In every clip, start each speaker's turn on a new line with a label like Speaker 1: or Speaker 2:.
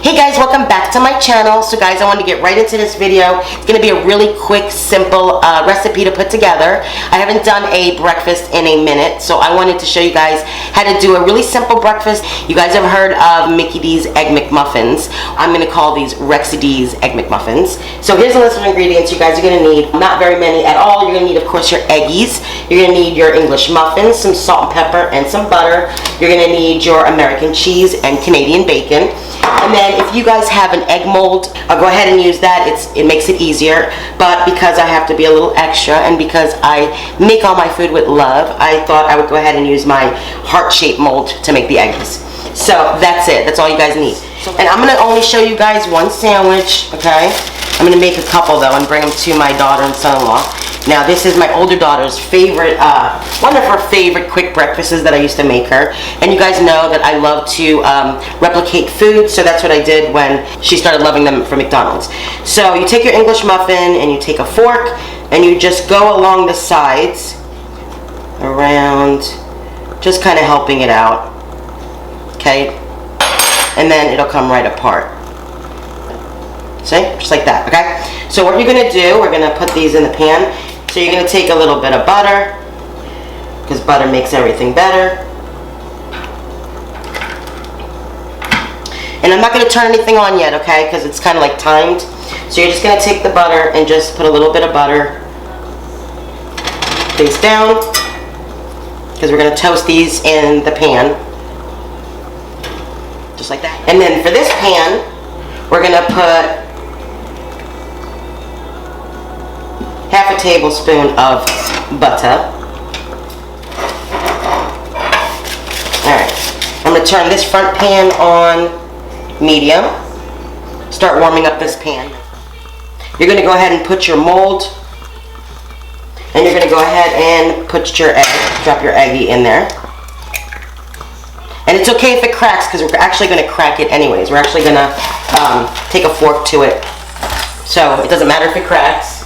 Speaker 1: Hey guys, welcome back to my channel. So guys, I wanted to get right into this video. It's going to be a really quick, simple recipe to put together. I haven't done a breakfast in a minute, so I wanted to show you guys how to do a really simple breakfast. You guys have heard of Mickey D's Egg McMuffins. I'm going to call these Rexy D's Egg McMuffins. So here's a list of ingredients you guys are going to need. Not very many at all. You're going to need, of course, your eggies. You're going to need your English muffins, some salt and pepper, and some butter. You're going to need your American cheese and Canadian bacon. And then if you guys have an egg mold, I'll go ahead and use that. It makes it easier. But because I have to be a little extra and because I make all my food with love, I thought I would go ahead and use my heart-shaped mold to make the eggs. So that's it. That's all you guys need. And I'm going to only show you guys one sandwich, okay? I'm going to make a couple though and bring them to my daughter and son-in-law. Now this is my older daughter's favorite, one of her favorite quick breakfasts that I used to make her. And you guys know that I love to replicate food, so that's what I did when she started loving them from McDonald's. So you take your English muffin and you take a fork and you just go along the sides, around, just kind of helping it out, okay? And then it'll come right apart. See? Just like that, okay? So what you're going to do, we're going to put these in the pan. So you're going to take a little bit of butter, because butter makes everything better. And I'm not going to turn anything on yet, okay? Because it's kind of like timed. So you're just going to take the butter and just put a little bit of butter face down, because we're going to toast these in the pan. Just like that. And then for this pan, we're going to put half a tablespoon of butter. Alright, I'm going to turn this front pan on medium. Start warming up this pan. You're going to go ahead and put your mold, and you're going to go ahead and put your egg, drop your eggie in there. And it's okay if it cracks, because we're actually going to crack it anyways. We're actually going to take a fork to it. So it doesn't matter if it cracks.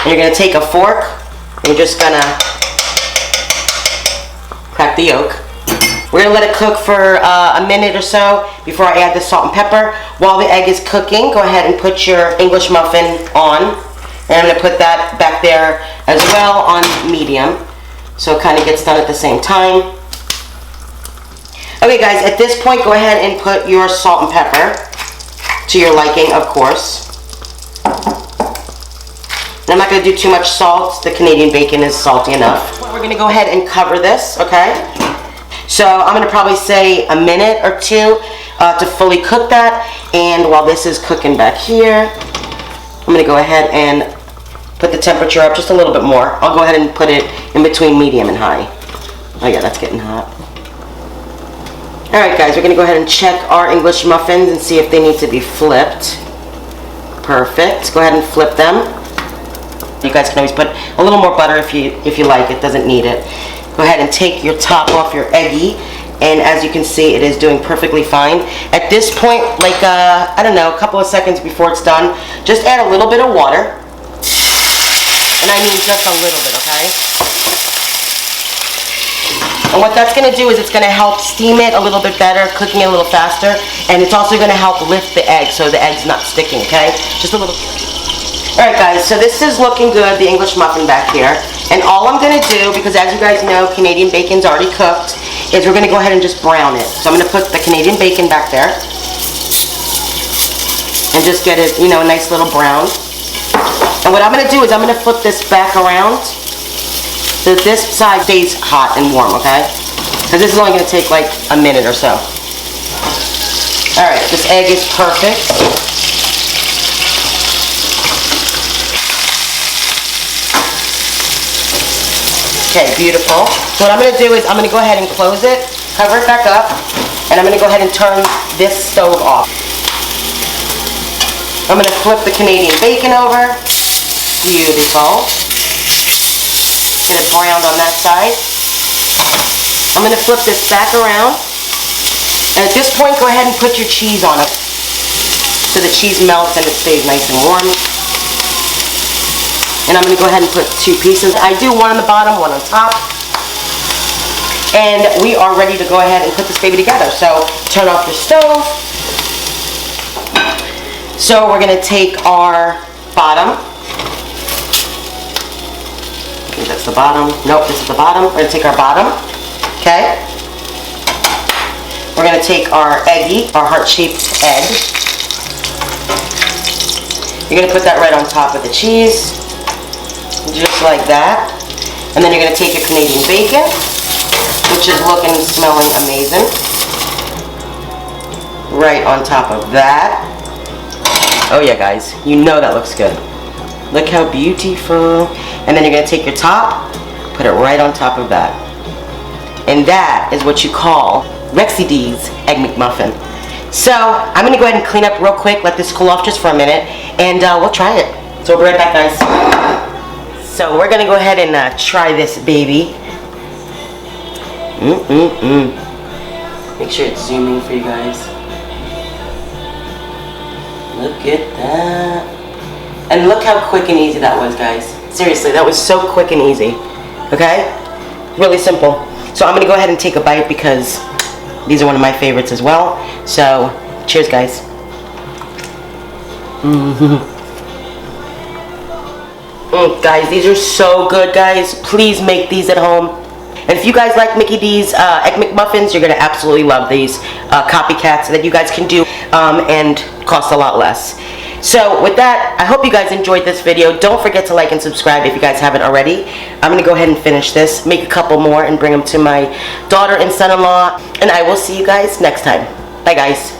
Speaker 1: And you're going to take a fork and you're just going to crack the yolk. We're going to let it cook for a minute or so before I add the salt and pepper. While the egg is cooking, go ahead and put your English muffin on. And I'm going to put that back there as well on medium, so it kind of gets done at the same time. Okay guys, at this point go ahead and put your salt and pepper to your liking, of course. And I'm not going to do too much salt. The Canadian bacon is salty enough. We're going to go ahead and cover this, okay? So I'm going to probably say a minute or two to fully cook that. And while this is cooking back here, I'm going to go ahead and put the temperature up just a little bit more. I'll go ahead and put it in between medium and high. Oh yeah, that's getting hot. Alright guys, we're going to go ahead and check our English muffins and see if they need to be flipped. Perfect. Go ahead and flip them. You guys can always put a little more butter if you like. It doesn't need it. Go ahead and take your top off your eggie, and as you can see, it is doing perfectly fine. At this point, like I don't know, a couple of seconds before it's done, just add a little bit of water, and I mean just a little bit, okay? And what that's going to do is it's going to help steam it a little bit better, cooking it a little faster, and it's also going to help lift the egg so the egg's not sticking, okay? Just a little. Alright guys, so this is looking good, the English muffin back here. And all I'm going to do, because as you guys know, Canadian bacon's already cooked, is we're going to go ahead and just brown it. So I'm going to put the Canadian bacon back there. And just get it, you know, a nice little brown. And what I'm going to do is I'm going to flip this back around so that this side stays hot and warm, okay? Because this is only going to take like a minute or so. Alright, this egg is perfect. Okay, beautiful. So what I'm going to do is I'm going to go ahead and close it, cover it back up, and I'm going to go ahead and turn this stove off. I'm going to flip the Canadian bacon over. Beautiful. Get it browned on that side. I'm going to flip this back around. And at this point, go ahead and put your cheese on it so the cheese melts and it stays nice and warm. And I'm going to go ahead and put two pieces. I do one on the bottom, one on top. And we are ready to go ahead and put this baby together. So turn off your stove. So we're gonna take our bottom. I think that's the bottom. Nope, this is the bottom. We're gonna take our bottom, okay? We're gonna take our eggie, our heart-shaped egg. You're gonna put that right on top of the cheese, just like that. And then you're gonna take your Canadian bacon, which is looking and smelling amazing, right on top of that. Oh yeah, guys, you know that looks good. Look how beautiful. And then you're gonna take your top, put it right on top of that. And that is what you call Rexy D's Egg McMuffin. So I'm gonna go ahead and clean up real quick, let this cool off just for a minute, and we'll try it. So we'll be right back, guys. So we're gonna go ahead and try this baby. Make sure it's zooming for you guys. Look at that. And look how quick and easy that was, guys. Seriously, that was so quick and easy. Okay? Really simple. So I'm gonna go ahead and take a bite because these are one of my favorites as well. So, cheers, guys. Guys, these are so good, guys. Please make these at home. And if you guys like Mickey D's Egg McMuffins, you're gonna absolutely love these copycats that you guys can do and cost a lot less. So with that, I hope you guys enjoyed this video. Don't forget to like and subscribe if you guys haven't already. I'm gonna go ahead and finish this, make a couple more, and bring them to my daughter and son-in-law. And I will see you guys next time. Bye, guys.